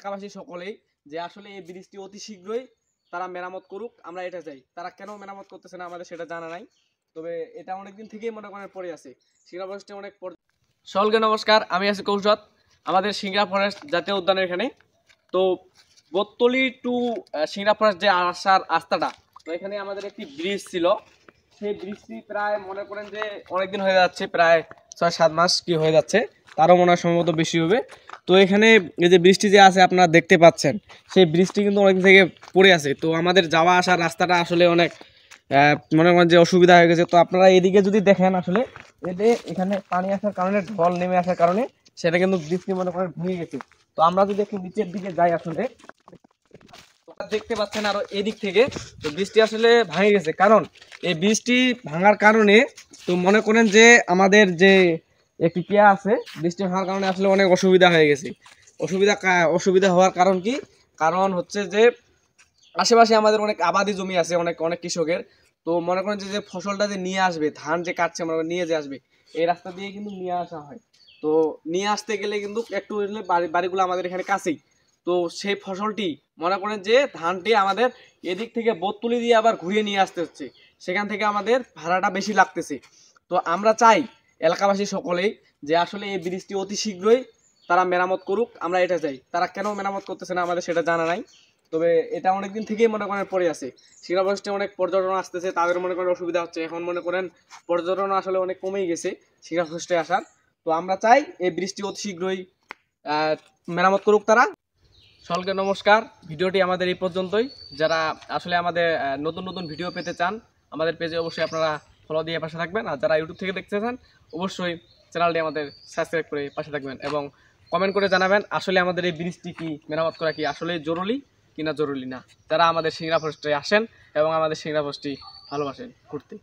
এলাকাবাসী সকলেই যে আসলে এই ব্রিজটি অতি শীঘ্রই তারা মেরামত করুক, আমরা এটা চাই। তারা কেন মেরামত করতেছে না আমাদের সেটা জানা নাই, তবে এটা অনেকদিন থেকেই মনে করেন পড়ে আছে। সিংড়া ফরেস্টে অনেক সকলকে নমস্কার, আমি আছি কৌশত আমাদের সিংড়া ফরেস্ট জাতীয় উদ্যানের এখানে। তো বত্তলি টু সিংড়া ফরেস্ট যে আসার রাস্তাটা, তো এখানে আমাদের একটি ব্রিজ ছিল। সেই ব্রিজটি প্রায় মনে করেন যে অনেকদিন হয়ে যাচ্ছে, প্রায় 6-7 মাস কি হয়ে যাচ্ছে, তারও মনে হয় সম্ভবত বেশি হবে। তো এখানে এই যে ব্রিজটি যে আছে আপনারা দেখতে পাচ্ছেন, সেই ব্রিজটি কিন্তু অনেকদিন থেকে পড়ে আছে। তো আমাদের যাওয়া আসার রাস্তাটা আসলে অনেক মনে করেন যে অসুবিধা হয়ে গেছে। তো আপনারা এদিকে যদি দেখেন, আসলে এখানে পানি আসার কারণে, ঢল নেমে আসার কারণে সেটা কিন্তু ব্রিজটি মনে করেন ভেঙে গেছে। তো আমরা যদি একটু নিচের দিকে যাই, আসলে দেখতে পাচ্ছেন আরো এদিক থেকে তো বৃষ্টি আসলে ভেঙে গেছে। কারণ এই বৃষ্টি ভাঙার কারণে তো মনে করেন যে আমাদের যে একটি পেয়া আছে, বৃষ্টি ভাঙার কারণে আসলে অনেক অসুবিধা হয়ে গেছে। অসুবিধা হওয়ার কারণ কি? কারণ হচ্ছে যে আশেপাশে আমাদের অনেক আবাদি জমি আছে, অনেক অনেক কৃষকের। তো মনে করেন যে ফসলটা যে নিয়ে আসবে, ধান যে কাটছে মনে করেন নিয়ে যে আসবে, এই রাস্তা দিয়ে কিন্তু নিয়ে আসা হয়। তো নিয়ে আসতে গেলে কিন্তু একটু বাড়িগুলো আমাদের এখানে কাছেই। তো সেই ফসলটি মনে করেন যে ধানটি আমাদের এদিক থেকে বোততুলি দিয়ে আবার ঘুরিয়ে নিয়ে আসতে হচ্ছে, সেখান থেকে আমাদের ভাড়াটা বেশি লাগতেছে। তো আমরা চাই এলাকাবাসী সকলেই যে আসলে এই ব্রিজটি অতি শীঘ্রই তারা মেরামত করুক, আমরা এটা চাই। তারা কেন মেরামত করতেছে না আমাদের সেটা জানা নাই, তবে এটা অনেকদিন থেকেই মনে করেন পড়ে আছে। সিংড়া ফরেস্টে অনেক পর্যটন আসতেছে, তাদের মনে করেন অসুবিধা হচ্ছে। এখন মনে করেন পর্যটন আসলে অনেক কমেই গেছে সিংড়া ফরেস্টে আসার। তো আমরা চাই এই ব্রিজটি অতি শীঘ্রই মেরামত করুক তারা। সকলকে নমস্কার, ভিডিওটি আমাদের এই পর্যন্তই। যারা আসলে আমাদের নতুন নতুন ভিডিও পেতে চান, আমাদের পেজে অবশ্যই আপনারা ফলো দিয়ে পাশে থাকবেন। আর যারা ইউটিউব থেকে দেখতে চান, অবশ্যই চ্যানেলটি আমাদের সাবস্ক্রাইব করে পাশে থাকবেন এবং কমেন্ট করে জানাবেন আসলে আমাদের এই ব্রিজটি কি মেরামত করা কি আসলে জরুরি কিনা জরুরি না। যারা আমাদের সিংড়া ফরেস্টে আসেন এবং আমাদের সিংড়া ফরেস্টটি ভালোবাসেন ঘুরতে।